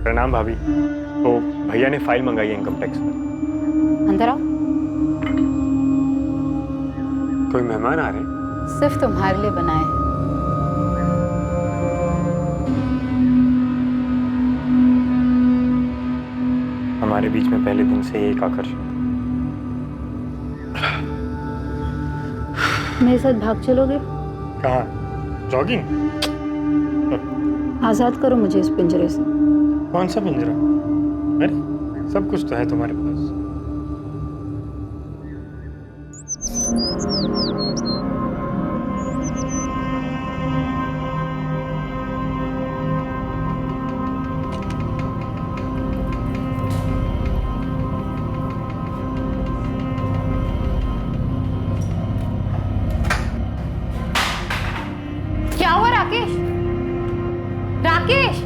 प्रणाम भाभी। तो भैया ने फाइल मंगाई है इनकम टैक्स में। अंदर आओ। कोई मेहमान आ रहे हैं? सिर्फ तुम्हारे लिए बनाए हैं। हमारे बीच में पहले दिन से एक आकर्षण। मेरे साथ भाग चलोगे? कहाँ? जॉगिंग? आजाद करो मुझे इस पिंजरे से। कौन सा पिंजरा? अरे सब कुछ तो है तुम्हारे पास। क्या हुआ राकेश? राकेश!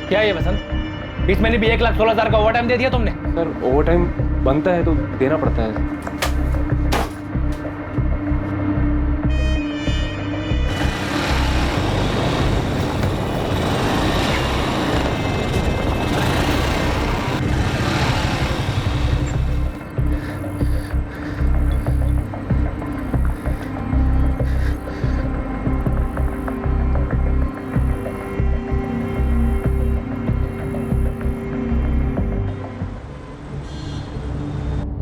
क्या ये बसंत, बीच में भी 1,16,000 का ओवर टाइम दे दिया तुमने? सर ओवर टाइम बनता है तो देना पड़ता है।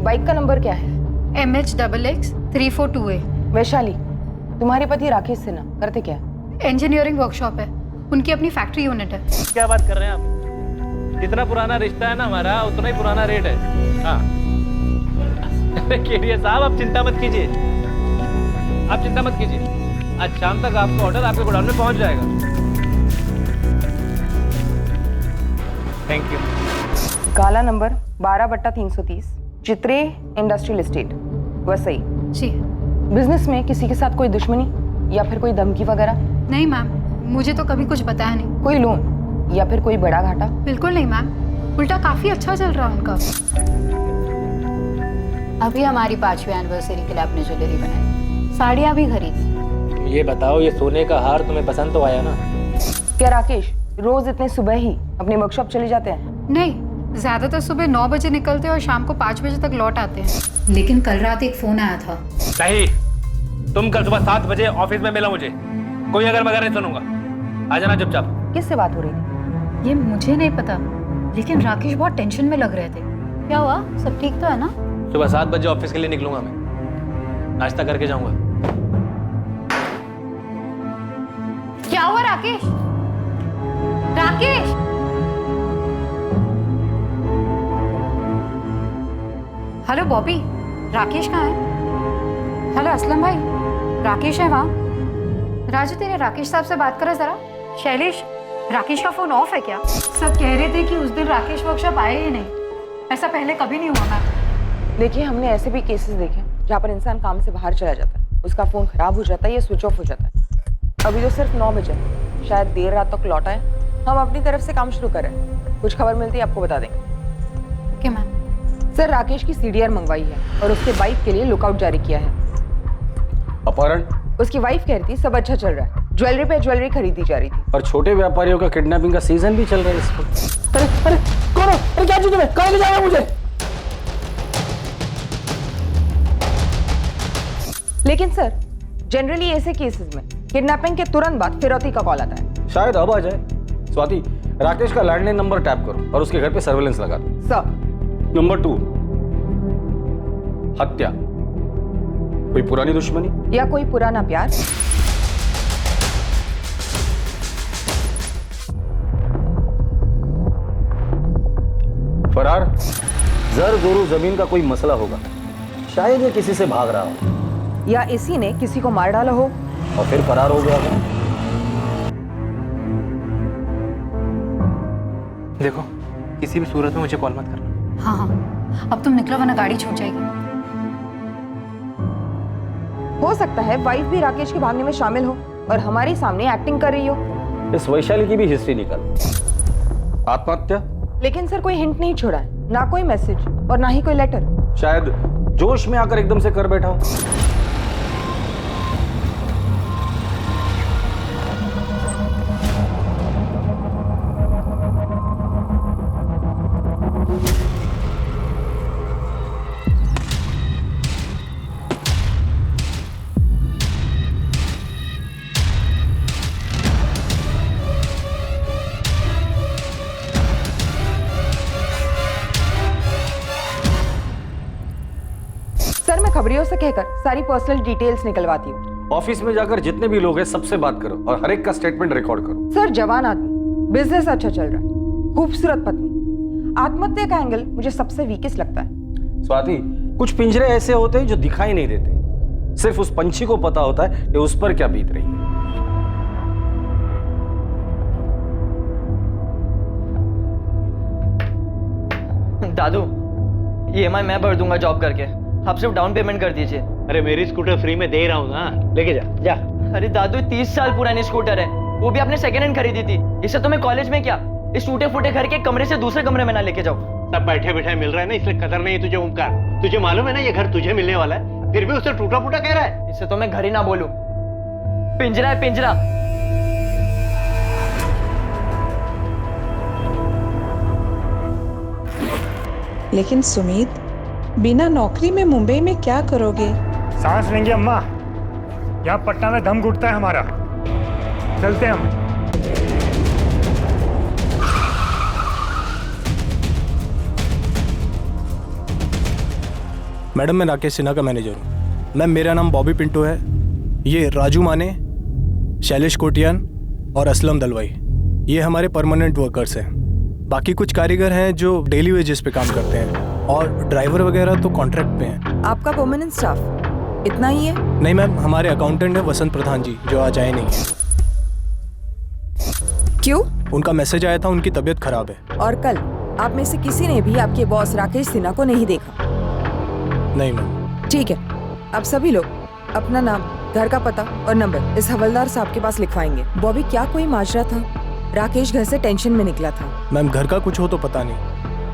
बाइक का नंबर क्या है? MH XX 342A। वैशाली, तुम्हारे पति राकेश सिन्हा करते क्या? इंजीनियरिंग वर्कशॉप है, उनकी अपनी फैक्ट्री यूनिट है। क्या बात कर रहे हैं आप? जितना पुराना रिश्ता है ना हमारा, उतना ही पुराना रेट है। हाँ अरे केडिया साहब, आप चिंता मत कीजिए, आप चिंता मत कीजिए। आज शाम तक आपका ऑर्डर आपके गोडाउन में पहुंच जाएगा। Thank you. काला नंबर 12/330, चित्रे इंडस्ट्रियल एस्टेट, वसई। जी बिजनेस में किसी के साथ कोई दुश्मनी या फिर कोई धमकी वगैरह? नहीं मैम, मुझे तो कभी कुछ बताया नहीं। कोई लोन या फिर कोई बड़ा घाटा? बिल्कुल नहीं मैम, उल्टा काफी अच्छा चल रहा है उनका। अभी हमारी 5वीं एनिवर्सरी के लिए आपने ज्वेलरी बनाई, साड़ियाँ भी खरीदी। ये बताओ, ये सोने का हार तुम्हें पसंद तो आया ना? क्या राकेश रोज इतने सुबह ही अपने वर्कशॉप चले जाते हैं? नहीं, ज्यादातर सुबह 9 बजे निकलते हैं और शाम को 5 बजे तक लौट आते हैं। लेकिन कल रात एक फोन आया था। नहीं, तुम कल सुबह 7 बजे ऑफिस में मिलो मुझे। कोई अगर मगर नहीं सुनूंगा। आ जाना चुपचाप। किससे बात हो रही थी? ये मुझे नहीं पता, लेकिन राकेश बहुत टेंशन में लग रहे थे। क्या हुआ, सब ठीक तो है ना? सुबह 7 बजे ऑफिस के लिए निकलूंगा मैं, नाश्ता करके जाऊंगा। क्या हुआ राकेश? राकेश! हेलो बॉबी, राकेश कहाँ है? हेलो असलम भाई, राकेश है वहाँ? राजू तेरे राकेश साहब से बात करो जरा। शैलेश, राकेश का फोन ऑफ है क्या? सब कह रहे थे कि उस दिन राकेश वर्कशॉप आए ही नहीं। ऐसा पहले कभी नहीं हुआ मैम। देखिए, हमने ऐसे भी केसेस देखे जहाँ पर इंसान काम से बाहर चला जाता है, उसका फोन खराब हो जाता है या स्विच ऑफ हो जाता है। अभी तो सिर्फ 9 बजे, शायद देर रात तक लौटा है। हम अपनी तरफ से काम शुरू करें, कुछ खबर मिलती है आपको बता देंगे। Okay ma'am. सर, राकेश की CDR मंगवाई है और उसके बाइक के लिए लुकआउट जारी किया है। अपहरण? उसकी वाइफ कह रही थी सब अच्छा चल रहा है, ज्वेलरी पे ज्वेलरी खरीदी जा रही थी। और छोटे व्यापारियों का किडनैपिंग का सीजन भी चल रहा है इस वक्त। अरे अरे कौन हो? अरे क्या चीज है? कहाँ ले जाएगा मुझे? लेकिन सर, जनरली ऐसे केसेस में किडनैपिंग के तुरंत बाद फिरौती का कॉल आता है। शायद अब आ जाए। स्वाति, राकेश का लैंडलाइन नंबर टैप करो और उसके घर पे सर्वेलेंस लगा दो। सर। नंबर 2, हत्या। कोई पुरानी दुश्मनी या कोई पुराना प्यार? फरार, जर जोरू जमीन का कोई मसला होगा। शायद ये किसी से भाग रहा हो। या इसी ने किसी को मार डाला हो और फिर फरार हो गया था। देखो, किसी भी सूरत में मुझे कॉल मत करना। हाँ हाँ, अब तुम निकलो वरना गाड़ी छूट जाएगी। हो सकता है वाइफ भी राकेश के भागने में शामिल हो और हमारे सामने एक्टिंग कर रही हो। इस वैशाली की भी हिस्ट्री निकल। आत्महत्या? लेकिन सर कोई हिंट नहीं छोड़ा है, ना कोई मैसेज और ना ही कोई लेटर। शायद जोश में आकर एकदम से कर बैठा हो। सर मैं खबरियों से कहकर सारी पर्सनल डिटेल्स निकलवाती हूँ। ऑफिस में जाकर जितने भी लोग हैं सबसे बात करो और हर एक का स्टेटमेंट रिकॉर्ड करो। सर जवान आदमी, बिजनेस अच्छा चल रहा है, खूबसूरत पत्नी, आत्महत्या का एंगल मुझे सबसे वीकेस्ट लगता है। स्वाति, कुछ पिंजरे ऐसे होते हैं जो दिखाई नहीं देते, सिर्फ उस पंछी को पता होता है कि उस पर क्या बीत रही है। दादू, EMI मैं भर दूंगा जॉब करके, आप सिर्फ डाउन पेमेंट कर दीजिए। अरे मेरी स्कूटर फ्री में दे रहा हूँ ना, लेके जा जा। अरे दादू 30 साल पुरानी स्कूटर है, वो भी आपने सेकंड हैंड खरीदी थी। इससे तो मैं कॉलेज में क्या इस टूटे फूटे घर के कमरे से दूसरे कमरे में ना लेके जाऊँ। सब बैठे बैठे मिल रहा है ना, इसलिए कदर नहीं है तुझे। ओमकार, तुझे मालूम है ना ये घर तुझे मिलने वाला है, फिर भी उसे टूटा फूटा कह रहा है। इससे तो मैं घर ही ना बोलूं, पिंजरा है पिंजरा। लेकिन सुमित, बिना नौकरी में मुंबई में क्या करोगे? सांस लेंगे अम्मा, यहाँ पटना में दम घुटता है हमारा। चलते हैं हम। मैडम, मैं राकेश सिन्हा का मैनेजर हूँ। मैम, मेरा नाम बॉबी पिंटो है। ये राजू माने, शैलेश कोटियान और असलम दलवाई, ये हमारे परमानेंट वर्कर्स हैं। बाकी कुछ कारीगर हैं जो डेली वेजेस पे काम करते हैं, और ड्राइवर वगैरह तो कॉन्ट्रैक्ट पे हैं। आपका परमानेंट स्टाफ इतना ही है? नहीं मैम, हमारे अकाउंटेंट है वसंत प्रधान जी, जो आज आए नहीं हैं। क्यों? उनका मैसेज आया था, उनकी तबीयत खराब है। और कल आप में से किसी ने भी आपके बॉस राकेश सिन्हा को नहीं देखा? नहीं मैम। ठीक है, अब सभी लोग अपना नाम, घर का पता और नंबर इस हवलदार साहब के पास लिखवाएंगे। बॉबी, क्या कोई माजरा था? राकेश घर से टेंशन में निकला था। मैम, घर का कुछ हो तो पता नहीं,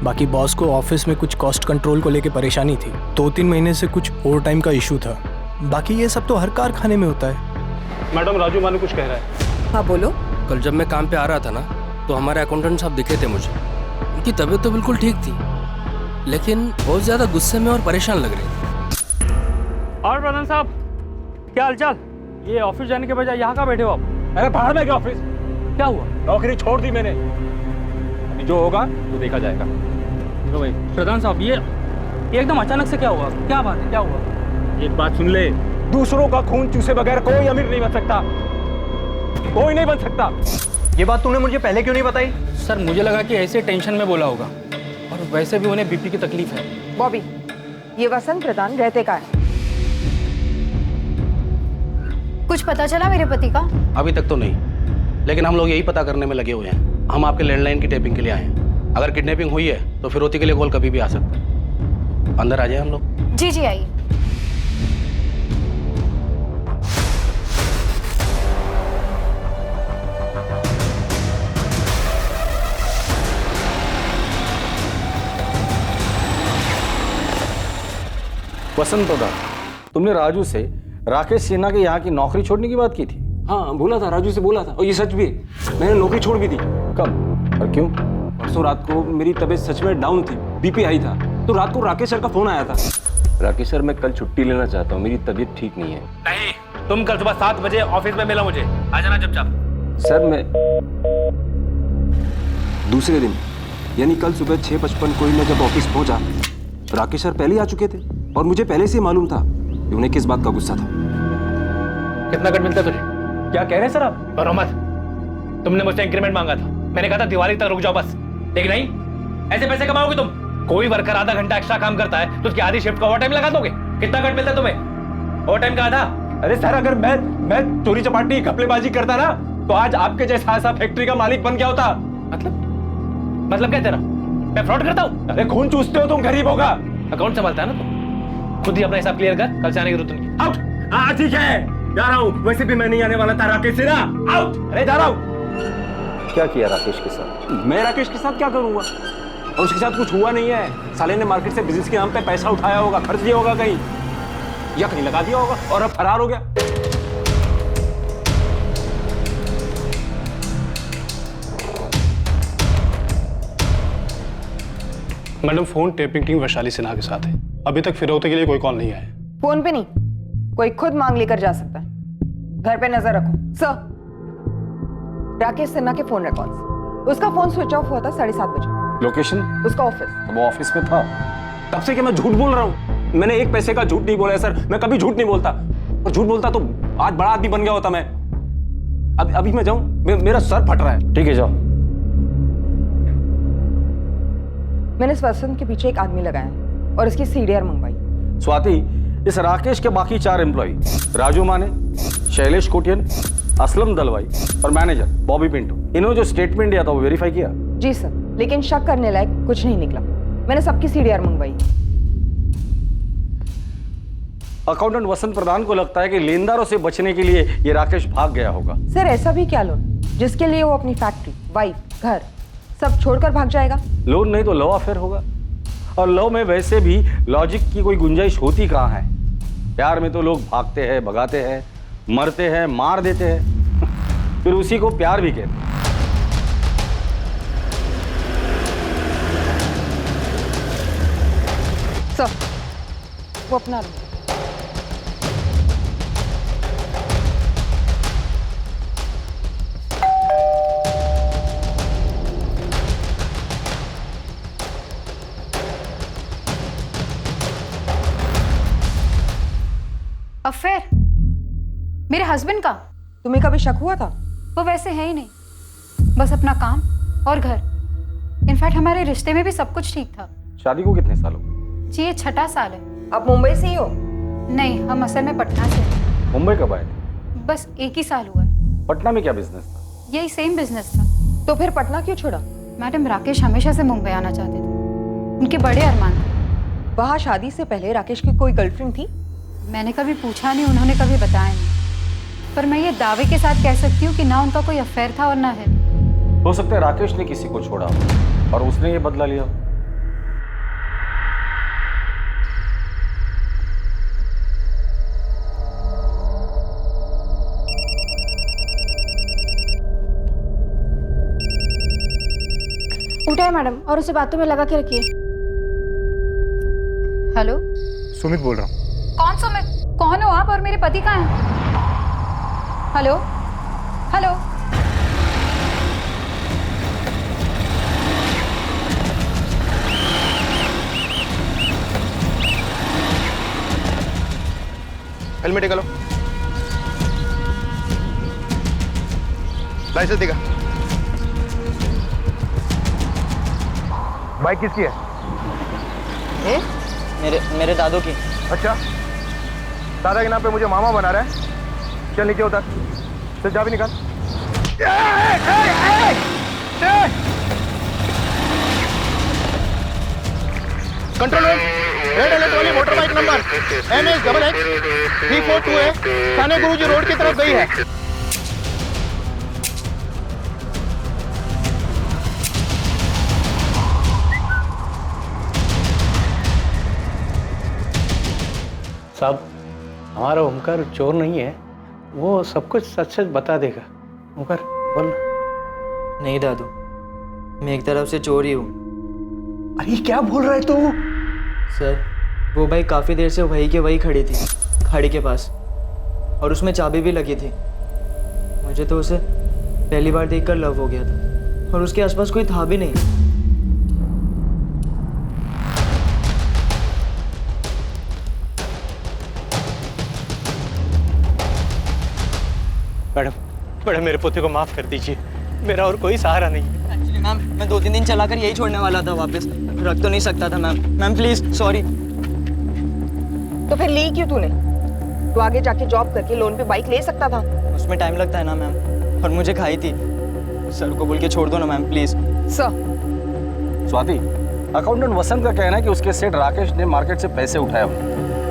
बाकी बॉस को ऑफिस में कुछ कॉस्ट कंट्रोल को लेके परेशानी थी। 2-3 महीने से कुछ ओवर टाइम का इशू था। बाकी ये सब तो हर कारखाने में होता है। मैडम, राजू मानू कुछ कह रहा है। हाँ बोलो। कल जब मैं काम पे आ रहा था ना, तो हमारे अकाउंटेंट साहब दिखे थे मुझे। उनकी तबीयत तो बिल्कुल ठीक थी, लेकिन बहुत ज्यादा गुस्से में और परेशान लग रहे थे। और प्रधान साहब, क्या हालचाल? ये ऑफिस जाने के बजाय यहाँ का बैठे हो आप? अरे बाहर में क्या ऑफिस? क्या हुआ? नौकरी छोड़ दी मैंने, अभी जो होगा तो देखा जाएगा। तो भाई प्रधान साहब, ये एकदम अचानक से क्या हुआ? क्या बात है, क्या हुआ? एक बात सुन ले, दूसरों का खून चूसे बगैर कोई अमीर नहीं बन सकता, कोई नहीं बन सकता। ये बात तूने मुझे पहले क्यों नहीं बताई? सर, मुझे लगा कि ऐसे टेंशन में बोला होगा, और वैसे भी उन्हें बीपी की तकलीफ है। बॉबी, ये वसंत प्रधान रहते का है? कुछ पता चला मेरे पति का? अभी तक तो नहीं, लेकिन हम लोग यही पता करने में लगे हुए हैं। हम आपके लैंडलाइन की टैपिंग के लिए आए हैं। अगर किडनैपिंग हुई है तो फिरौती के लिए कॉल कभी भी आ सकता है। अंदर आ जाए हम लोग। जी जी आइए। वसंत प्रधान, तुमने राजू से राकेश सिन्हा के यहाँ की नौकरी छोड़ने की बात की थी? हाँ, बोला था, राजू से बोला था, और ये सच भी है। मैंने नौकरी छोड़ भी दी। कब और क्यों? परसों रात को मेरी तबीयत सच में डाउन थी, बीपी हाई था, तो रात को राकेश सर का फोन आया था। राकेश सर, मैं कल छुट्टी लेना चाहता हूँ, मेरी तबीयत ठीक नहीं है। नहीं, तुम कल सुबह 7 बजे ऑफिस में मिलो मुझे, आ जाना चुपचाप। सर, मैं दूसरे दिन यानी कल सुबह 6:55 को मैं जब ऑफिस पहुंचा, राकेश सर पहले ही आ चुके थे, और मुझे पहले से मालूम था कि उन्हें किस बात का गुस्सा था। कितना कट मिलता तुझे? क्या कह रहे हैं सर आप? और मत, तुमने मुझसे इंक्रीमेंट मांगा था, मैंने कहा था दिवाली तक रुक जाओ बस, लेकिन नहीं, ऐसे पैसे कमाओगे तुम। कोई वर्कर आधा घंटा एक्स्ट्रा काम करता है तो उसकी आधी शिफ्ट का ओवर टाइम लगा दोगे। कितना कट मिलता है तुम्हें? ओवर टाइम कहा था? अरे सर, अगर मैं चोरी चपाटी घपलेबाजी करता ना तो आज आपके जैसा ऐसा फैक्ट्री का मालिक बन गया होता। मतलब क्या तेरा? मैं फ्रॉड करता हूँ? अरे खून चूसते हो तुम गरीबों का। अकाउंट संभालता है ना तुम, खुद ही अपना हिसाब क्लियर कर, कल से आने की जरूरत नहीं। आउट। हाँ ठीक है, जा रहा हूँ। वैसे भी मैं नहीं आने वाला था राकेश से ना। आउट। अरे जा रहा हूँ। क्या किया राकेश के साथ? मैं राकेश के साथ क्या करूंगा? और उसके साथ कुछ हुआ नहीं है। साले ने मार्केट से बिजनेस के नाम पे पैसा उठाया होगा, खर्च दिया होगा कहीं, या कहीं लगा दिया होगा और अब फरार हो गया। Madam, phone tapping team Vaishali Sinha के साथ है। अभी तक फिरौती के लिए कोई कॉल नहीं आया। फोन पे नहीं, कोई खुद मांग लेकर जा सकता है। घर पे नजर रखो। सर, राकेश सिन्हा के फोन रिकॉर्ड्स। उसका फोन स्विच ऑफ हुआ था 7:30 बजे। लोकेशन? उसका ऑफिस। वो ऑफिस में था। तब से कि मैं झूठ बोल रहा हूँ? मैंने एक पैसे का झूठ नहीं बोला है सर। मैं कभी झूठ नहीं बोलता, और झूठ बोलता तो आज बड़ा आदमी बन गया होता मैं। अभी मैं जाऊं? मेरा सर फट रहा है। ठीक है, जाओ। मैंने इस वसंत के पीछे एक आदमी लगाया है और इसकी सीडीआर मंगवाई। स्वाति, इस राकेश के बाकी 4 एम्प्लॉय, राजू माने, शैलेश कोटियन, असलम दलवाई और मैनेजर बॉबी पिंटू, इन्होंने जो स्टेटमेंट दिया था वो वेरीफाई किया? जी सर, लेकिन शक करने लायक कुछ नहीं निकला। मैंने सबकी सीडीआर मंगवाई। अकाउंटेंट वसंत प्रधान को लगता है कि लेनदारों से बचने के लिए ये राकेश भाग गया होगा। सर, ऐसा भी क्या लोन जिसके लिए वो अपनी फैक्ट्री, वाइफ, घर सब छोड़कर भाग जाएगा? लोन नहीं तो लव अफेयर होगा, और लव में वैसे भी लॉजिक की कोई गुंजाइश होती कहाँ है। प्यार में तो लोग भागते हैं, भगाते हैं, मरते हैं, मार देते हैं, फिर उसी को प्यार भी कहते हैं। सर, वो अपना लो। अफेयर? मेरे हस्बैंड का? तुम्हें कभी शक हुआ था? वो वैसे है ही नहीं, बस अपना काम और घर। इनफैक्ट हमारे रिश्ते में भी सब कुछ ठीक था। शादी को कितने साल हो गए? जी, ये 6ठा साल है। आप मुंबई से ही हो? नहीं, हम असल में पटना से हैं। मुंबई कब आए थे? बस 1 ही साल हुआ है। पटना में क्या बिजनेस था? यही सेम बिजनेस था। तो फिर पटना क्यों छोड़ा? मैडम, राकेश हमेशा से मुंबई आना चाहते थे, उनके बड़े अरमान थे। वहाँ शादी से पहले राकेश की कोई गर्लफ्रेंड थी? मैंने कभी पूछा नहीं, उन्होंने कभी बताया नहीं, पर मैं ये दावे के साथ कह सकती हूँ कि ना उनका कोई अफेयर था और ना है। हो सकता है राकेश ने किसी को छोड़ा हो और उसने ये बदला लिया। उठाए मैडम और उसे बातों में लगा के रखिए। हेलो, सुमित बोल रहा हूँ। कौन सुमित? कौन हो आप और मेरे पति कहाँ हैं? हेलो हेलो, हेलमेट निकालो, लाइसेंस दिखा। बाइक किसकी है? मेरे दादू की। अच्छा, दादा के नाम पे मुझे मामा बना रहा है। चल नीचे उतर, चल चाबी निकाल। कंट्रोल रूम, रेड अलर्ट वाली मोटर बाइक नंबर MS-XX-342 है, थाने गुरुजी रोड की तरफ गई है। साहब, हमारा ओमकार चोर नहीं है, वो सब कुछ सच सच बता देगा। ओमकार बोल। नहीं दादू, मैं एक तरफ से चोर ही हूँ। अरे क्या बोल रहा है तू? सर, वो बाइक काफ़ी देर से वही के वही खड़ी थी, खाड़ी के पास, और उसमें चाबी भी लगी थी। मुझे तो उसे पहली बार देखकर लव हो गया था, और उसके आसपास कोई था भी नहीं। मैडम, मेरे पोते को माफ कर दीजिए, मेरा और कोई सहारा नहीं। एक्चुअली मैम, मैं 2-3 दिन चलाकर यही छोड़ने वाला था, वापस रख तो नहीं सकता था मैम। Ma'am please, sorry. तो फिर ली क्यों तूने? तो आगे जाके जॉब करके लोन पे बाइक ले सकता था। उसमें टाइम लगता है ना मैम, और मुझे खाई थी। सर को बोल के छोड़ दो ना ma'am, please. Sir Swati, accountant Vasant का कहना है कि उसके सेठ राकेश ने मार्केट से पैसे उठाए होंगे।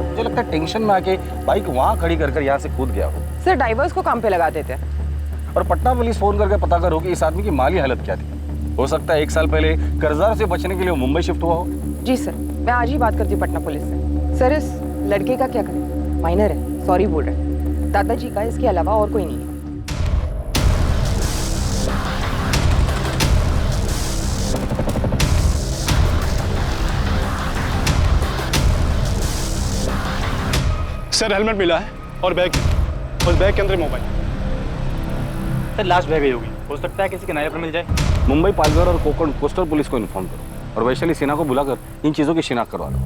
मुझे लगता है टेंशन में आके बाइक वहां खड़ी कर यहाँ से कूद गया हो। सर ड्राइवर्स को काम पे लगा देते हैं। और पटना पुलिस फोन करके पता करो कि इस आदमी की माली हालत क्या थी। हो सकता है 1 साल पहले कर्जदार से बचने के लिए वो मुंबई शिफ्ट हुआ हो। जी सर, मैं आज ही बात करती हूँ पटना पुलिस से। सर इस लड़के का क्या करें? माइनर है, सॉरी बोल रहे हैं। दादाजी का इसके अलावा और कोई नहीं है। सर हेलमेट मिला है और बैग, उस बैग के अंदर मोबाइल। सर लास्ट बैग होगी, हो सकता है किसी किनारे पर मिल जाए। मुंबई, पालघर और कोकण कोस्टल पुलिस को इन्फॉर्म करो और वैशाली सेना को बुलाकर इन चीजों की शिनाख्त करवा लो।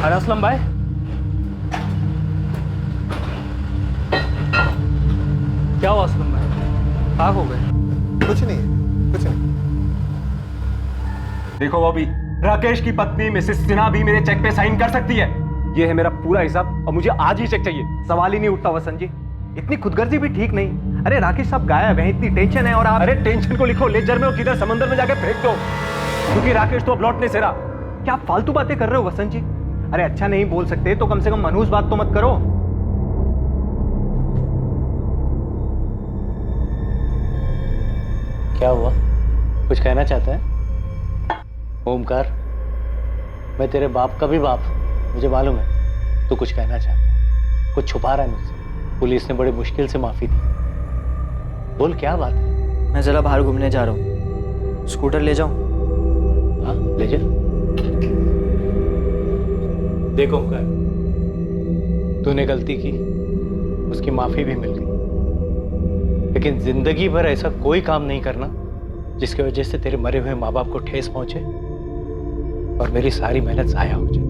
अरे असलम भाई, क्या हुआ असलम भाई? आग हो गए? कुछ नहीं, कुछ नहीं। देखो बॉबी, राकेश की पत्नी मिसेस सिन्हा भी मेरे चेक पे साइन कर सकती है। ये है मेरा पूरा हिसाब और मुझे आज ही चेक चाहिए। सवाल ही नहीं उठता वसंत जी, इतनी खुदगर्जी भी ठीक नहीं। अरे राकेश साहब गायब है, इतनी टेंशन है और आप। अरे टेंशन को लिखो लेजर में और किधर समंदर में जाके फेंक दो, क्योंकि राकेश तो अब लौट नहीं से रहा। क्या आप फालतू बातें कर रहे हो वसंत जी? अरे अच्छा नहीं बोल सकते तो कम से कम मनहूस बात तो मत करो। क्या हुआ? कुछ कहना चाहता है? ओमकार, मैं तेरे बाप का भी बाप, मुझे मालूम है तू कुछ कहना चाहता है, कुछ छुपा रहा है मुझसे। पुलिस ने बड़ी मुश्किल से माफी दी, बोल क्या बात है? मैं जरा बाहर घूमने जा रहा हूँ, स्कूटर ले जाऊँ? हाँ ले जा। देखो ओमकार, तूने गलती की, उसकी माफी भी मिल गई, लेकिन जिंदगी भर ऐसा कोई काम नहीं करना जिसकी वजह से तेरे मरे हुए माँ बाप को ठेस पहुंचे और मेरी सारी मेहनत जाया हो जाए।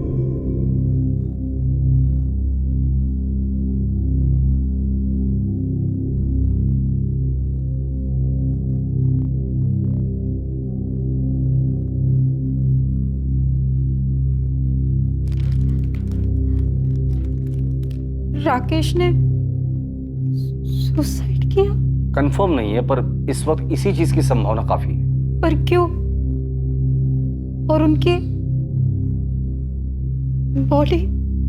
राकेश ने सुसाइड किया? कंफर्म नहीं है, पर इस वक्त इसी चीज की संभावना काफी है। पर क्यों? और उनकी बॉडी?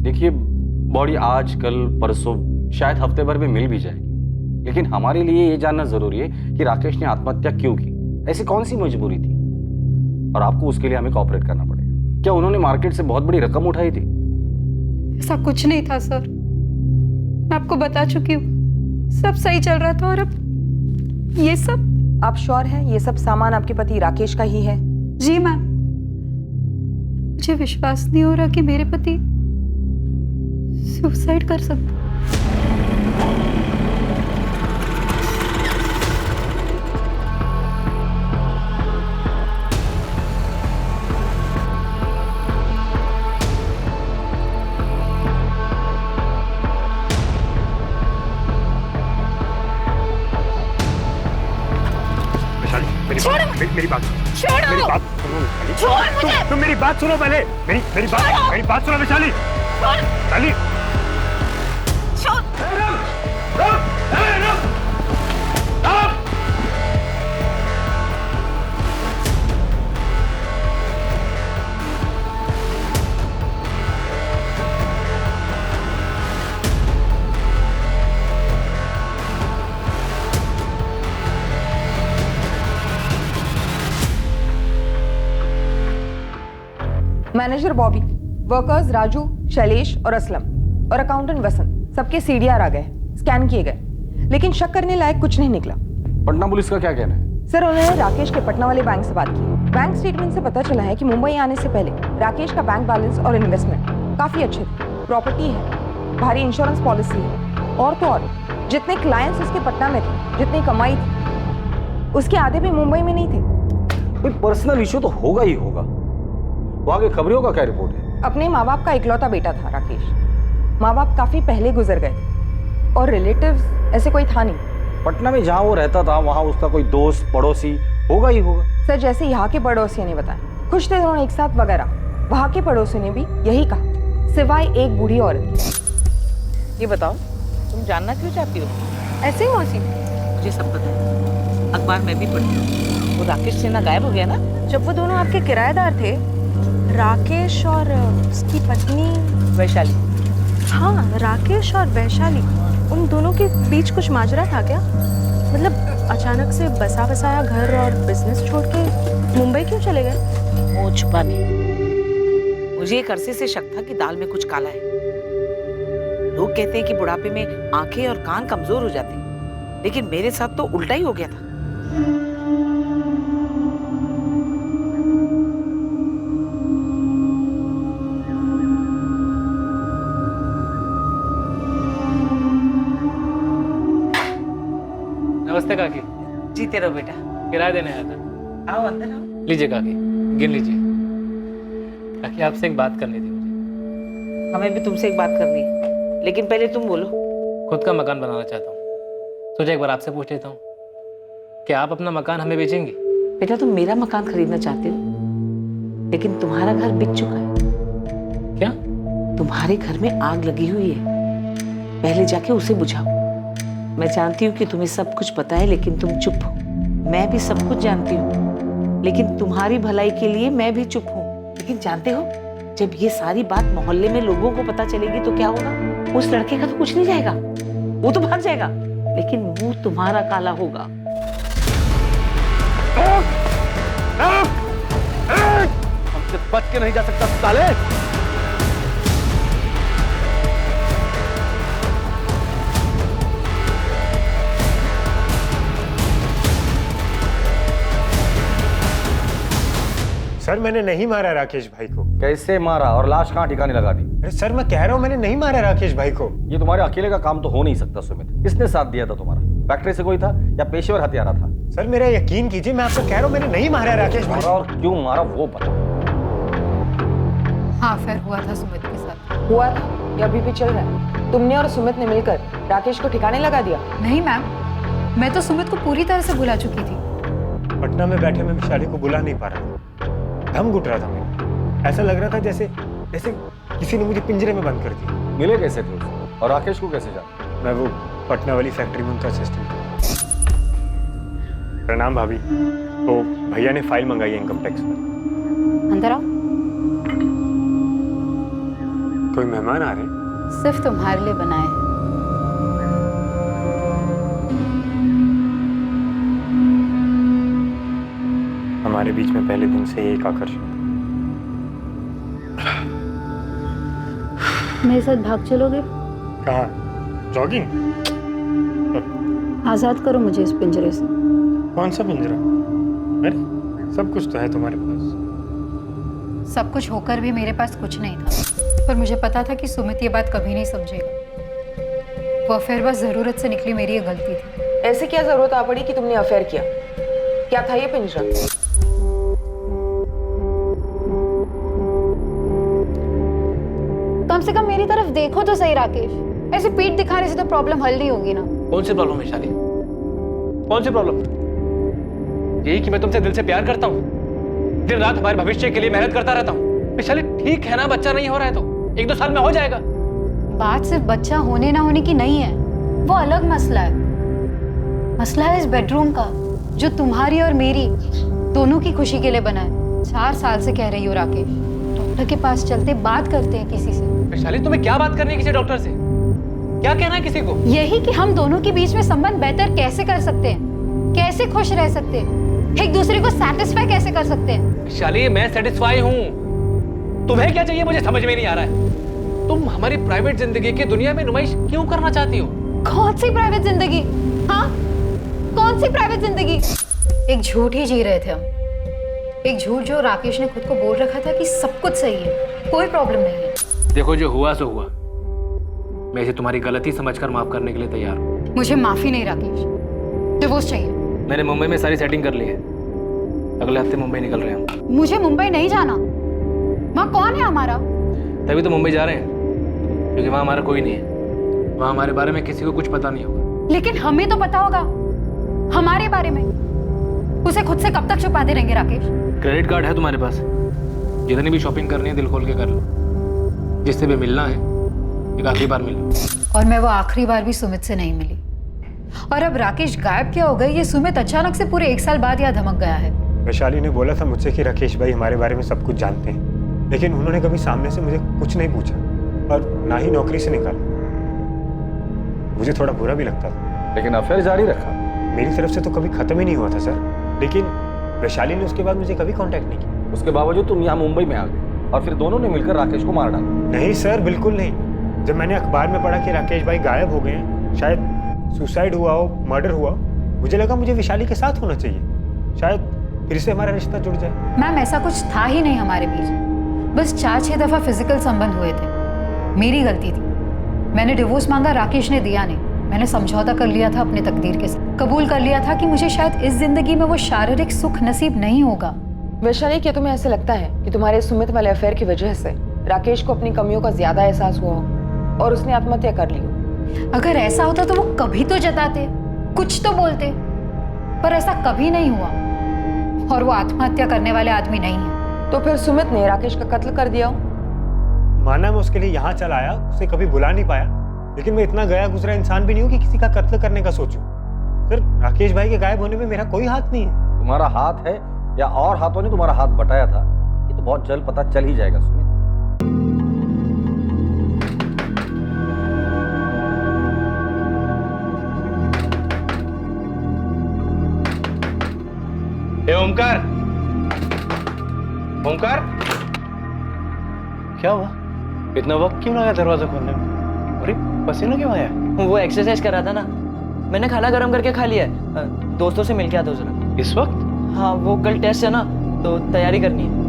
देखिए, बॉडी आज कल परसों शायद हफ्ते भर में मिल भी जाएगी, लेकिन हमारे लिए ये जानना जरूरी है कि राकेश ने आत्महत्या क्यों की, ऐसी कौन सी मजबूरी थी, और आपको उसके लिए हमें कोऑपरेट करना पड़ेगा। क्या उन्होंने मार्केट से बहुत बड़ी रकम उठाई थी? ऐसा कुछ नहीं था सर, मैं आपको बता चुकी हूँ, सब सही चल रहा था और अब ये सब। आप श्योर हैं ये सब सामान आपके पति राकेश का ही है? जी मैम, मुझे विश्वास नहीं हो रहा कि मेरे पति सुसाइड कर सकते। मेरी बात छोड़ो, मेरी बात सुनो, छोड़ मुझे। तुम मेरी बात सुनो पहले, मेरी बात सुनो वैशाली। वैशाली मैनेजर बॉबी, वर्कर्स राजू, शैलेश और असलम और अकाउंटेंट वसंत, सबके सीडीआर आ गए, स्कैन किए गए, लेकिन शक करने लायक कुछ नहीं निकला। पटना पुलिस का क्या कहना है? सर, उन्होंने राकेश के पटना वाले बैंक से बात की। बैंक स्टेटमेंट से पता चला है कि मुंबई आने से पहले राकेश का बैंक बैलेंस और इन्वेस्टमेंट काफी अच्छे थे, प्रॉपर्टी है, भारी इंश्योरेंस पॉलिसी है, और तो और जितने क्लाइंट्स उसके पटना में थे, जितनी कमाई थी, उसके आधे भी मुंबई में नहीं थे। कोई पर्सनल इश्यू तो होगा ही होगा। वहां के खबरियों का क्या रिपोर्ट है? अपने माँ बाप का इकलौता बेटा था राकेश। माँ बाप काफी पहले गुजर गए थे और रिलेटिव्स ऐसे कोई था नहीं। पटना में जहाँ वो रहता था वहाँ उसका कोई दोस्त पड़ोसी होगा ही होगा। सर जैसे यहाँ के पड़ोसियों ने बताया, खुश थे दोनों एक साथ वगैरह, वहाँ के पड़ोसियों ने भी यही कहा, सिवाय एक बूढ़ी औरत। ये बताओ, तुम जानना क्यों चाहती हो? ऐसे ही मौसी, मुझे सब पता है, अखबार में भी पढ़ी हूँ। वो राकेश सिन्हा गायब हो गया ना? जब वो दोनों आपके किराएदार थे, राकेश और उसकी पत्नी वैशाली। हाँ, राकेश और वैशाली, उन दोनों के बीच कुछ माजरा था क्या? मतलब अचानक से बसा बसाया घर और बिजनेस छोड़ के मुंबई क्यों चले गए? मुंह छुपाने। मुझे एक अरसे से शक था कि दाल में कुछ काला है। लोग कहते हैं कि बुढ़ापे में आंखें और कान कमजोर हो जाते हैं, लेकिन मेरे साथ तो उल्टा ही हो गया था। नमस्ते काकी। जीते रहो बेटा। किराया देने आया था। आओ अंदर आओ। लीजिए काकी, गिन लीजिए। काकी आपसे एक बात करनी थी मुझे। हमें भी तुमसे एक बात करनी है, लेकिन पहले तुम बोलो। खुद का मकान बनाना चाहता हूँ, सोचा एक बार आपसे पूछ लेता हूँ, क्या आप अपना मकान हमें बेचेंगे? बेटा तुम मेरा मकान खरीदना चाहते हो, लेकिन तुम्हारा घर बिक चुका है। क्या? तुम्हारे घर में आग लगी हुई है, पहले जाके उसे बुझाओ। मैं जानती हूँ कि तुम्हें सब कुछ पता है, लेकिन तुम चुप हो। मैं भी सब कुछ जानती हूँ, लेकिन तुम्हारी भलाई के लिए मैं भी चुप हूँ। लेकिन जानते हो, जब ये सारी बात मोहल्ले में लोगों को पता चलेगी तो क्या होगा? उस लड़के का तो कुछ नहीं जाएगा, वो तो भाग जाएगा, लेकिन मुंह तुम्हारा काला होगा। हमसे बच के नहीं जा सकता साले। सर मैंने नहीं मारा राकेश भाई को। कैसे मारा और लाश कहाँ ठिकाने लगा दी? अरे सर मैं कह रहा हूँ मैंने नहीं मारा राकेश भाई को। ये तुम्हारे अकेले का काम तो हो नहीं सकता सुमित। किसने साथ दिया था तुम्हारा? फैक्ट्री से कोई था या पेशेवर हत्यारा था? सर मेरा यकीन कीजिए, मैं आपको कह रहा हूँ मैंने नहीं मारा राकेश भाई। और क्यों मारा वो बताओ। हाँ, अफेयर हुआ था सुमित के साथ। हुआ था या अभी भी चल रहा है? तुमने और सुमित ने मिलकर राकेश को ठिकाने लगा दिया? नहीं मैम, मैं तो सुमित को पूरी तरह से भुला चुकी थी। पटना में बैठे मैं वैशाली को बुला नहीं पा रहा था, दम घुट रहा था मेरा। ऐसा लग रहा था जैसे किसी ने मुझे पिंजरे में बंद कर दिया। मिले कैसे थे उससे? और राकेश को कैसे जाना? मैं वो पटना वाली फैक्ट्री में उनका असिस्टेंट था। प्रणाम भाभी। तो भैया ने फाइल मंगाई है इनकम टैक्स पर। अंदर आओ। कोई मेहमान आ रहे हैं? सिर्फ तुम्हारे लिए बनाए हैं। हमारे बीच में पहले दिन से एक आकर्षण। मेरे साथ भाग चलोगे? कहाँ? जॉगिंग? आजाद करो मुझे इस पिंजरे से। कौन सा पिंजरा? अरे सब कुछ तो है तुम्हारे पास। सब कुछ होकर भी मेरे पास कुछ नहीं था, पर मुझे पता था कि सुमित ये बात कभी नहीं समझेगा। वो अफेयर बस जरूरत से निकली, मेरी ये गलती थी। ऐसे क्या जरूरत आ पड़ी कि तुमने अफेयर किया? क्या था ये पिंजरा? कम से कम मेरी तरफ देखो तो सही राकेश, ऐसे पीठ दिखाने से तो प्रॉब्लम हल नहीं होगी ना। कौन सी प्रॉब्लम है शाली? कौन सी प्रॉब्लम? यही कि मैं तुमसे दिल से प्यार करता हूँ, दिन रात हमारे भविष्य के लिए मेहनत करता रहता हूँ। शाली ठीक है ना, बच्चा नहीं हो रहा है तो 1-2 साल में हो जाएगा। बात सिर्फ बच्चा होने ना होने की नहीं है, वो अलग मसला है। मसला है इस बेडरूम का, जो तुम्हारी और मेरी दोनों की खुशी के लिए बना है। 4 साल से कह रही हो राकेश, डॉक्टर के पास चलते बात करते हैं किसी से। वैशाली तुम्हें क्या बात करनी है किसी डॉक्टर से? क्या कहना है किसी को? यही कि हम दोनों के बीच में संबंध बेहतर कैसे कर सकते हैं, कैसे खुश रह सकते हैं, एक दूसरे को सेटिस्फाई कैसे कर सकते हैं। वैशाली मैं सेटिस्फाई हूँ, तुम्हें क्या चाहिए मुझे समझ में नहीं आ रहा है। तुम हमारी प्राइवेट जिंदगी की दुनिया में नुमाइश क्यों करना चाहती हो? कौन सी प्राइवेट जिंदगी? हाँ, कौन सी प्राइवेट जिंदगी? एक झूठ ही जी रहे थे हम, एक झूठ जो राकेश ने खुद को बोल रखा था कि सब कुछ सही है, कोई प्रॉब्लम नहीं है। देखो जो हुआ सो हुआ, मैं इसे तुम्हारी गलती समझकर माफ करने के लिए तैयार हूँ। मुझे माफी नहीं राकेश, डिवोर्स चाहिए। मैंने मुंबई में सारी सेटिंग कर ली है, अगले हफ्ते मुंबई निकल रहे हैं। मुझे मुंबई नहीं जाना, वहाँ कौन है हमारा? तभी तो मुंबई जा रहे हैं, क्योंकि वहाँ हमारा कोई नहीं है। वहाँ हमारे बारे में किसी को कुछ पता नहीं होगा। लेकिन हमें तो पता होगा हमारे बारे में। उसे खुद से कब तक छुपाते रहेंगे राकेश? क्रेडिट कार्ड है तुम्हारे पास, जितनी भी शॉपिंग करनी है दिल खोल के कर लो। जिससे भी मिलना है एक आखिरी बार मिलो। और मैं वो आखिरी बार भी सुमित से नहीं मिली। और अब राकेश गायब क्या हो गए ये सुमित अचानक से पूरे 1 साल बाद यहाँ धमक गया है। वैशाली ने बोला था मुझसे कि राकेश भाई हमारे बारे में सब कुछ जानते हैं, लेकिन उन्होंने कभी सामने से मुझे कुछ नहीं पूछा और ना ही नौकरी से निकाला। मुझे थोड़ा बुरा भी लगता था। लेकिन अफेयर जारी रखा। मेरी तरफ से तो कभी खत्म ही नहीं हुआ था सर, लेकिन वैशाली ने उसके बाद मुझे कभी कांटेक्ट नहीं किया। उसके बावजूद तुम यहाँ मुंबई में आ गए और फिर दोनों ने मिलकर राकेश को मार डाला। नहीं सर, बिल्कुल नहीं। जब मैंने अखबार में पढ़ा कि राकेश भाई गायब हो गए हैं, शायद सुसाइड हुआ हो, मर्डर हुआ, मुझे लगा मुझे वैशाली के साथ होना चाहिए, शायद फिर से हमारा रिश्ता जुड़ जाए। मैम ऐसा कुछ था ही नहीं हमारे बीच, बस 4-6 दफा फिजिकल संबंध हुए थे। मेरी गलती थी, मैंने डिवोर्स मांगा, राकेश ने दिया नहीं। मैंने समझौता कर लिया था अपने तकदीर के साथ, कबूल कर लिया था कि मुझे शायद इस जिंदगी में वो शारीरिक सुख नसीब नहीं होगा। वैशाली, क्या तुम्हें ऐसे लगता है कि तुम्हारे सुमित वाले अफेयर की वजह से राकेश को अपनी कमियों का ज्यादा एहसास हुआ हो और उसने आत्महत्या कर ली हो? अगर ऐसा होता तो वो कभी तो जताते, कुछ तो बोलते, पर ऐसा कभी नहीं हुआ और वो आत्महत्या करने वाले आदमी नहीं है। तो फिर सुमित ने राकेश का कत्ल कर दिया हो? माना मैं उसके लिए यहाँ चला आया, उसे कभी बुला नहीं पाया, लेकिन मैं इतना गया गुजरा इंसान भी नहीं हूँ कि किसी का कत्ल करने का सोचूं। सर, राकेश भाई के गायब होने में मेरा कोई हाथ नहीं है। तुम्हारा हाथ है या और हाथों ने तुम्हारा हाथ बटाया था, ये तो बहुत जल्द पता चल ही जाएगा सुमित। ओमकार, ओमकार, क्या हुआ? इतना वक्त क्यों लगा दरवाजा खोलने में? अरे पसीना क्यों आया? वो एक्सरसाइज कर रहा था ना, मैंने खाना गर्म करके खा लिया है। दोस्तों से मिल के आता हूँ जरा। इस वक्त? हाँ, वो कल टेस्ट है ना, तो तैयारी करनी है।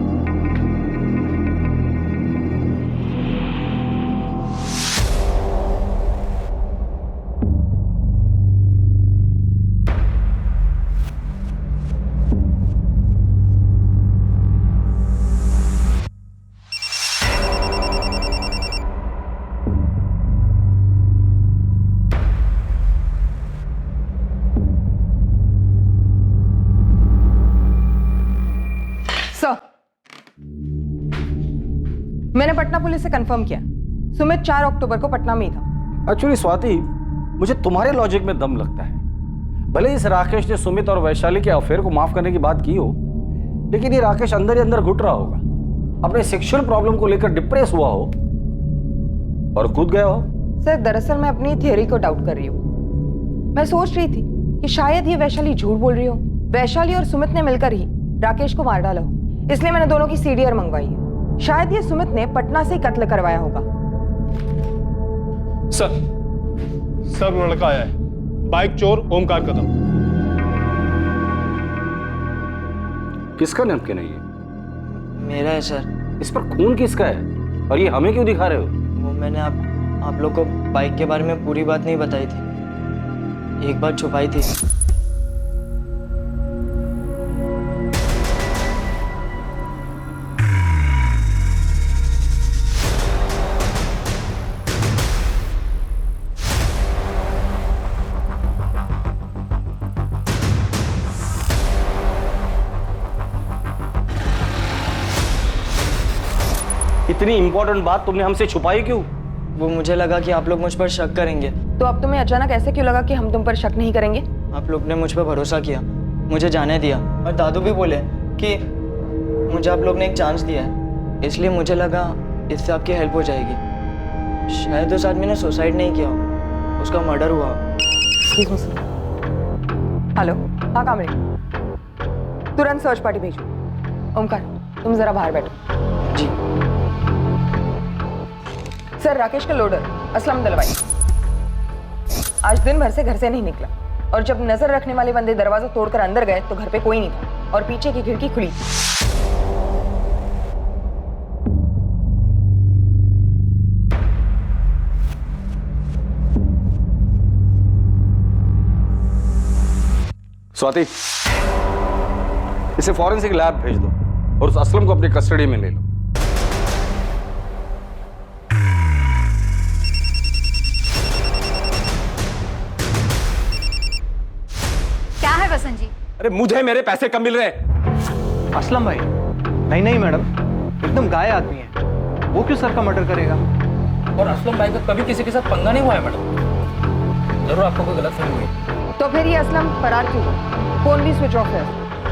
मैंने पटना पुलिस से कंफर्म किया, सुमित 4 अक्टूबर को पटना में ही था। एक्चुअली स्वाति, मुझे तुम्हारे लॉजिक में दम लगता है। भले इस राकेश ने सुमित और वैशाली के अफेयर को माफ करने की बात की हो, लेकिन ये राकेश अंदर ही अंदर घुट रहा होगा, अपने सेक्सुअल प्रॉब्लम को लेकर डिप्रेस हुआ हो और कूद गया हो। सर, दरअसल मैं अपनी थियरी को डाउट कर रही हूँ। मैं सोच रही थी कि शायद ये वैशाली झूठ बोल रही हो, वैशाली और सुमित ने मिलकर ही राकेश को मार डाला हो, इसलिए मैंने दोनों की सीडीआर मंगवाई है। शायद ये सुमित ने पटना से ही कत्ल करवाया होगा। सर लड़का आया है, बाइक चोर ओमकार कदम। किसका नैपकिन है ये? मेरा है सर। इस पर खून किसका है और ये हमें क्यों दिखा रहे हो? वो मैंने आप लोग को बाइक के बारे में पूरी बात नहीं बताई थी, एक बात छुपाई थी। इतनी इंपॉर्टेंट बात तुमने हमसे छुपाई क्यों? वो मुझे लगा कि आप लोग मुझ पर शक करेंगे। तो अब तुम्हें अचानक ऐसे क्यों लगा कि हम तुम पर शक नहीं करेंगे? आप लोग ने मुझ पर भरोसा किया, मुझे जाने दिया, और दादू भी बोले कि मुझे आप लोग ने एक चांस दिया है, इसलिए मुझे लगा इससे आपकी हेल्प हो जाएगी। शायद उस आदमी ने सुसाइड नहीं किया, उसका मर्डर हुआ। हेलो, हाँ कामरी, तुरंत सर्च पार्टी भेजो। ओमकार, तुम जरा बाहर बैठो। जी सर, राकेश का लोडर असलम दलवाई आज दिन भर से घर से नहीं निकला, और जब नजर रखने वाले बंदे दरवाजा तोड़कर अंदर गए तो घर पे कोई नहीं था और पीछे की खिड़की खुली थी। स्वाति, इसे फॉरेंसिक लैब भेज दो और उस असलम को अपनी कस्टडी में ले लो। अरे मुझे मेरे पैसे कम मिल रहे हैं। असलम भाई, नहीं नहीं मैडम, एकदम गाय आदमी है, वो क्यों सर का मर्डर करेगा? और असलम भाई का कभी किसी के साथ पंगा नहीं हुआ है मैडम। जरूर आपको कोई गलतफहमी हुई। तो फिर ये असलम फरार क्यों हुआ? फोन भी स्विच ऑफ है।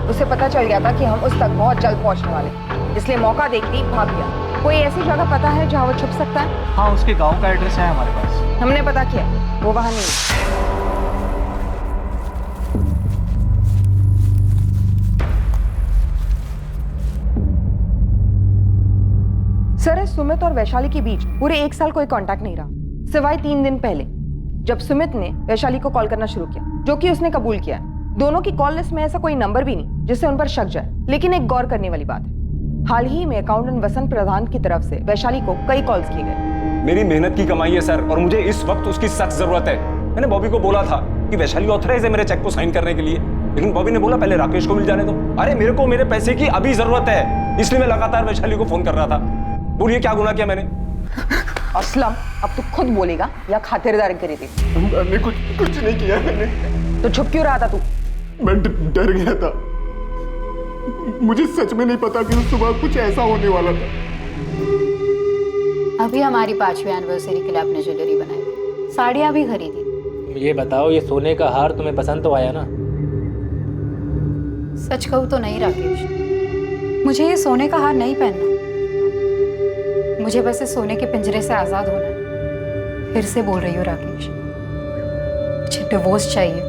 उसे पता चल गया था कि हम उस तक बहुत जल्द पहुंचने वाले, इसलिए मौका देखते ही भाग गया। कोई ऐसी जगह पता है जहाँ वो छुप सकता है? हाँ, उसके गांव का एड्रेस है हमारे पास। हमने पता किया, वो वहाँ नहीं है। सर, इस सुमित और वैशाली के बीच पूरे 1 साल कोई कांटेक्ट नहीं रहा, सिवाय 3 दिन पहले जब सुमित ने वैशाली को कॉल करना शुरू किया, जो कि उसने कबूल किया। दोनों की कॉल लिस्ट में ऐसा कोई नंबर भी नहीं जिससे उन पर शक जाए। लेकिन एक गौर करने वाली बात है, हाल ही में अकाउंटेंट वसंत प्रधान की तरफ से वैशाली को कई कॉल्स किए गए। मेरी मेहनत की कमाई है सर, और मुझे इस वक्त उसकी सख्त जरूरत है। मैंने बॉबी को बोला था कि वैशाली ऑथराइज है मेरे चेक को साइन करने के लिए, लेकिन बॉबी ने बोला पहले राकेश को मिल जाने दो। अरे मेरे को मेरे पैसे की अभी जरूरत है, इसलिए मैं लगातार वैशाली को फोन कर रहा था। बोलिए क्या गुनाह किया मैंने? असलम, अब तू खुद बोलेगा या खातिरदारी करी थी? मैंने कुछ नहीं किया मैंने। तो छुप क्यों रहा था तू? मैं डर गया था, मुझे सच में नहीं पता कि उस सुबह कुछ ऐसा होने वाला था। अभी हमारी 5वीं एनिवर्सरी के लिए आपने ज्वेलरी बनाई, साड़ियाँ भी खरीदी। ये बताओ, ये सोने का हार तुम्हें पसंद तो आया ना? सच कहूँ तो नहीं राकेश, मुझे ये सोने का हार नहीं पहनना। मुझे बस इस सोने के पिंजरे से आजाद होना है। फिर से बोल रही हूँ राकेश, मुझे डिवोर्स चाहिए।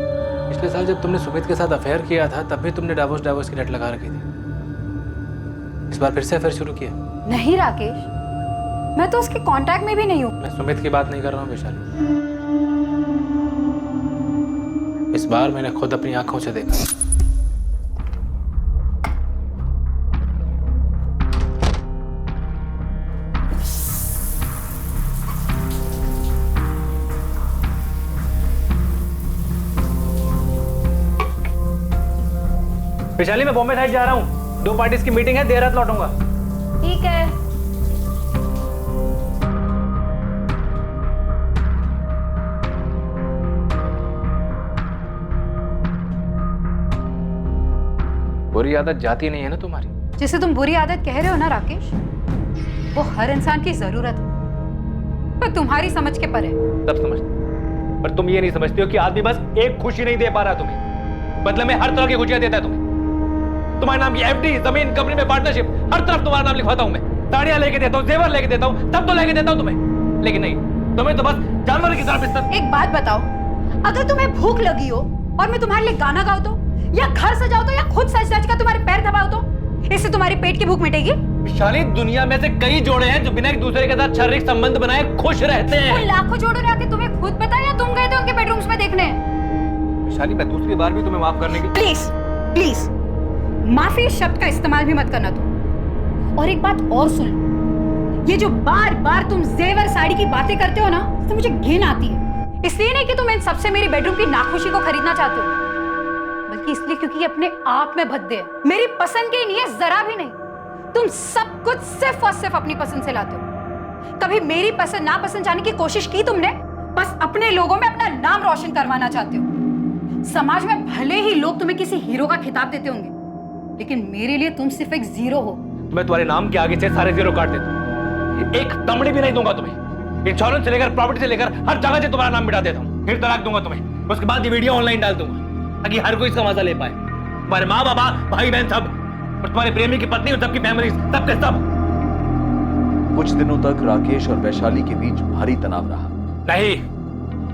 पिछले साल जब तुमने सुमित के साथ अफेयर किया था तब भी तुमने डाइवोर्स की रट लगा रखी थी। इस बार फिर से अफेयर शुरू किया? नहीं राकेश, मैं तो उसके कांटेक्ट में भी नहीं हूँ। मैं सुमित की बात नहीं कर रहा हूँ वैशाली, इस बार मैंने खुद अपनी आंखों से देखा। वैशाली, मैं बॉम्बे साइड जा रहा हूँ, 2 पार्टीज की मीटिंग है, देर रात लौटूंगा। ठीक है। बुरी आदत जाती नहीं है ना तुम्हारी? जिसे तुम बुरी आदत कह रहे हो ना राकेश, वो हर इंसान की जरूरत है, पर तुम्हारी समझ के परे। सब समझते, पर तुम ये नहीं समझते हो कि आदमी बस एक खुशी नहीं दे पा रहा तुम्हें, बदले में हर तरह की खुशियां देता है तुम्हें। तुम्हारे नाम की एफडी, जमीन, कंपनी में पार्टनरशिप, हर तरफ तुम्हारा नाम लिखवाता हूं मैं। साड़ियां लेके देता हूं, जेवर लेके देता हूं, सब तो लेके देता हूं तुम्हें, लेकिन नहीं, तुम्हें तो बस जानवर की तरह इस्तेमाल। एक बात बताओ, अगर तुम्हें भूख लगी हो और मैं तुम्हारे लिए गाना गाऊं तो, या घर सजाओ तो, या खुद सज सज कर तुम्हारे पैर दबाओ तो, इससे तुम्हारी पेट की भूख मिटेगी? विशाली, दुनिया में से कई जोड़े हैं जो बिना एक दूसरे के साथ शारीरिक संबंध बनाए खुश रहते हैं। उन लाखों जोड़ों ने आके तुम्हें खुद बताया, तुम गए थे उनके बेडरूम्स में देखने? विशाली, मैं दूसरी बार भी तुम्हें माफ करने की। प्लीज प्लीज, माफी शब्द का इस्तेमाल भी मत करना तुम। और एक बात और सुन लो, ये जो बार बार तुम जेवर साड़ी की बातें करते हो ना, तो मुझे घिन आती है। इसलिए नहीं कि तुम इन सबसे मेरी बेडरूम की नाखुशी को खरीदना चाहते हो, बल्कि इसलिए क्योंकि ये अपने आप में भद्दे है, मेरी पसंद के नहीं है, जरा भी नहीं। तुम सब कुछ सिर्फ और सिर्फ अपनी पसंद से लाते हो। कभी मेरी पसंद नापसंद जाने की कोशिश की तुमने? बस अपने लोगों में अपना नाम रोशन करवाना चाहते हो। समाज में भले ही लोग तुम्हें किसी हीरो का खिताब देते होंगे, लेकिन मेरे लिए तुम सिर्फ एक जीरो हो। मैं तुम्हारे नाम के आगे से सारे जीरो काट देता हूं, एक दमड़ी भी नहीं दूंगा तुम्हें। इंश्योरेंस से लेकर प्रॉपर्टी से लेकर हर जगह से तुम्हारा नाम मिटा देता हूं, फिर तलाक दूंगा तुम्हें। उसके बाद ये वीडियो ऑनलाइन डाल दूंगा ताकि हर कोई इसका मजा ले पाए, तुम्हारे माँ बाबा, भाई बहन सब, और तुम्हारे प्रेमी की पत्नी और सबकी फैमिली, सबके सब। कुछ दिनों तक राकेश और वैशाली के बीच भारी तनाव रहा। नहीं,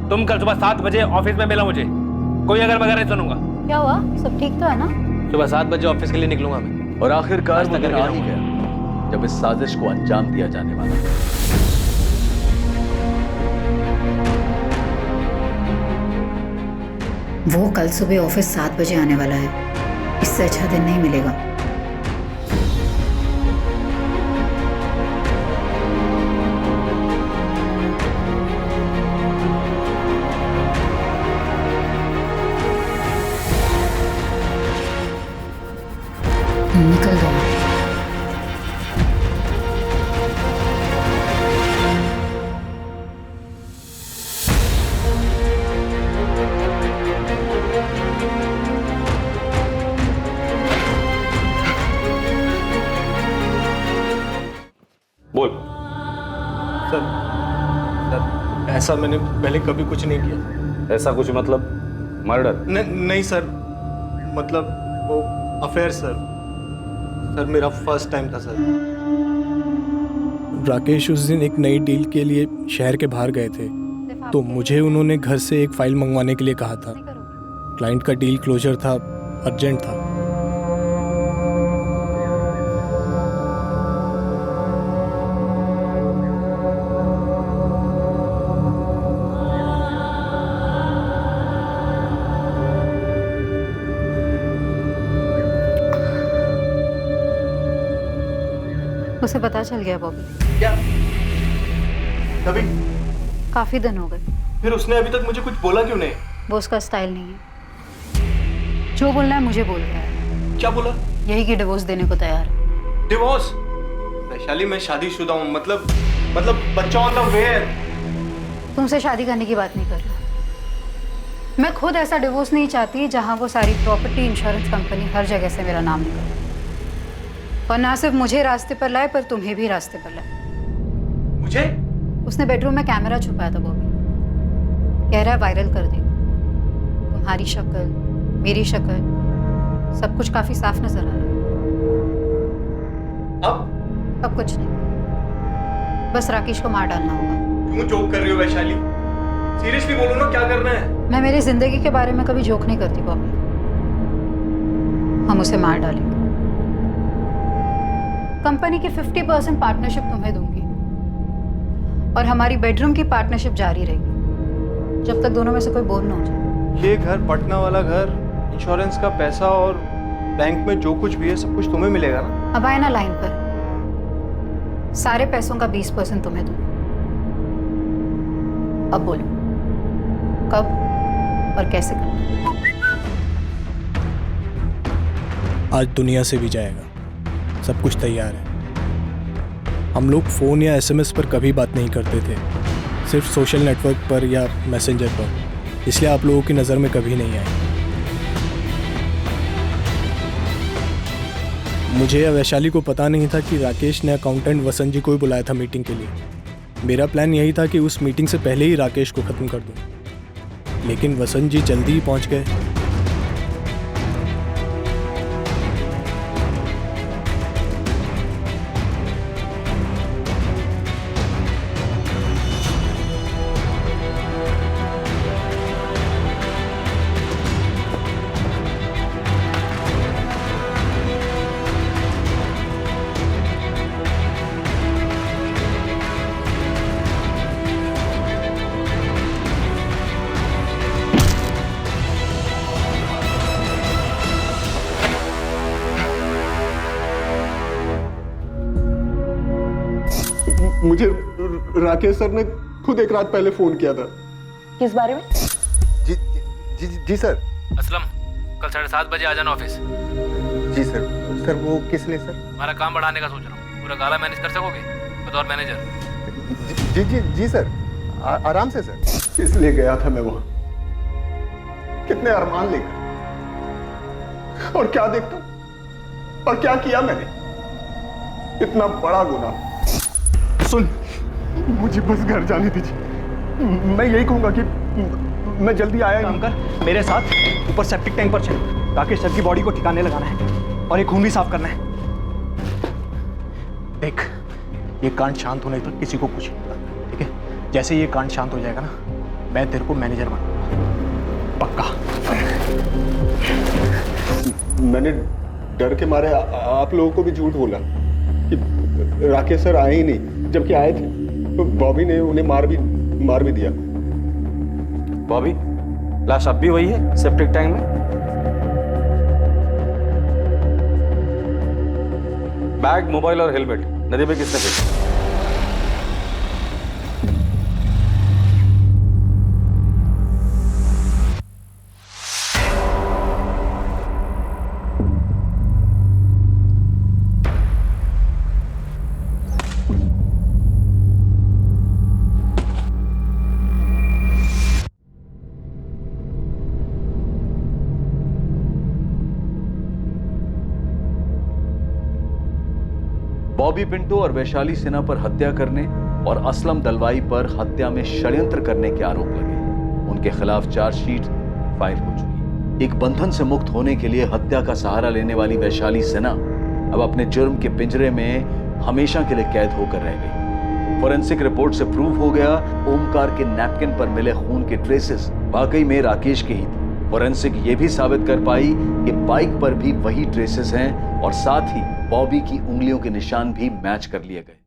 तुम कल सुबह 7 बजे ऑफिस में मिला मुझे, कोई अगर वगैरह नहीं सुनूंगा। क्या हुआ, सब ठीक तो है ना? सुबह 7 बजे ऑफिस के लिए निकलूंगा मैं। और आखिरकार वो दिन आ ही गया जब इस साजिश को अंजाम दिया जाने वाला था। वो कल सुबह ऑफिस 7 बजे आने वाला है, इससे अच्छा दिन नहीं मिलेगा। निकल दो। ऐसा मैंने पहले कभी कुछ नहीं किया। ऐसा कुछ मतलब मर्डर? नहीं सर, मतलब वो अफेयर सर। सर मेरा फर्स्ट टाइम था सर। राकेश उस दिन एक नई डील के लिए शहर के बाहर गए थे, तो मुझे उन्होंने घर से एक फाइल मंगवाने के लिए कहा था। क्लाइंट का डील क्लोजर था, अर्जेंट था। उसे पता चल गया बॉबी। क्या? कभी? काफी दिन हो गए। फिर उसने अभी तक मुझे कुछ बोला क्यों नहीं? वो उसका स्टाइल नहीं है। जो बोलना है मुझे बोल रहा है। क्या बोला? यही कि डिवोर्स देने को तैयार है। डिवोर्स? वैशाली मैं शादीशुदा हूँ, मतलब बच्चा ऑन द वे है। तुमसे शादी करने की बात नहीं कर रहा। मैं खुद ऐसा डिवोर्स नहीं चाहती जहां वो सारी प्रॉपर्टी, इंश्योरेंस कंपनी, हर जगह से मेरा नाम निकले। और ना सिर्फ मुझे रास्ते पर लाए, पर तुम्हें भी रास्ते पर लाए। मुझे? उसने बेडरूम में कैमरा छुपाया था बॉबी। कह रहा है वायरल कर देगा। तुम्हारी शक्ल, मेरी शक्ल, सब कुछ काफी साफ नजर आ रहा है। अब कुछ नहीं, बस राकेश को मार डालना होगा। क्यों जोक कर रही हो वैशाली? सीरियसली बोलो ना, क्या करना है? मैं मेरी जिंदगी के बारे में कभी जोक नहीं करती बॉबी। हम उसे मार डालेंगे। कंपनी की 50% पार्टनरशिप तुम्हें दूंगी और हमारी बेडरूम की पार्टनरशिप जारी रहेगी जब तक दोनों में से कोई बोर ना हो जाए। ये घर, पटना वाला घर, इंश्योरेंस का पैसा और बैंक में जो कुछ भी है सब कुछ तुम्हें मिलेगा ना? अब आए ना लाइन पर। सारे पैसों का 20% तुम्हें दूं। अब बोलो कब और कैसे करना? आज दुनिया से भी जाएगा, सब कुछ तैयार है। हम लोग फ़ोन या एसएमएस पर कभी बात नहीं करते थे, सिर्फ सोशल नेटवर्क पर या मैसेंजर पर, इसलिए आप लोगों की नज़र में कभी नहीं आए। मुझे या वैशाली को पता नहीं था कि राकेश ने अकाउंटेंट वसंत जी को ही बुलाया था मीटिंग के लिए। मेरा प्लान यही था कि उस मीटिंग से पहले ही राकेश को ख़त्म कर दूं, लेकिन वसंत जी जल्दी ही पहुंच गए। मुझे राकेश सर ने खुद एक रात पहले फोन किया था। किस बारे में? जी सर। असलम, कल 7:30 बजे आ जाना ऑफिस। जी सर। वो किस लिए सर? हमारा काम बढ़ाने का सोच रहा हूँ। पूरा गाला मैनेज कर सकोगे बतौर मैनेजर? जी सर, आराम से सर। इसलिए गया था मैं वहां, कितने अरमान लेकर, और क्या देखता हूं, और क्या किया मैंने, इतना बड़ा गुनाह। सुन, मुझे बस घर जाने दीजिए। मैं यही कहूंगा कि मैं जल्दी आया। काम कर, मेरे साथ ऊपर सेप्टिक टैंक पर चल। राकेश सर की बॉडी को ठिकाने लगाना है और एक खून भी साफ करना है। देख, ये कांड शांत होने तक किसी को कुछ नहीं पता, ठीक है? जैसे ये कांड शांत हो जाएगा ना, मैं तेरे को मैनेजर बनाऊंगा, पक्का। मैंने डर के मारे आप लोगों को भी झूठ बोला कि राकेश सर आए ही नहीं, जबकि आए थे तो बॉबी ने उन्हें मार भी दिया। बॉबी, लाश अब भी वही है सेप्टिक टैंक में? बैग, मोबाइल और हेलमेट नदी में किसने फेंका? बॉबी पिंटो और वैशाली सिन्हा पर हत्या करने और असलम दलवाई पर हत्या में षड्यंत्र करने के आरोप लगे। उनके खिलाफ चार्जशीट फाइल हो चुकी। एक बंधन से मुक्त होने के लिए हत्या का सहारा लेने वाली वैशाली सिन्हा अब अपने जुर्म के पिंजरे में हमेशा के लिए कैद होकर रह गई। फोरेंसिक रिपोर्ट से प्रूव हो गया ओमकार के नैपकिन पर मिले खून के ट्रेसेस वाकई में राकेश के ही थे। फोरेंसिक ये भी साबित कर पाई कि बाइक पर भी वही ट्रेसेस हैं और साथ ही बॉबी की उंगलियों के निशान भी मैच कर लिए गए।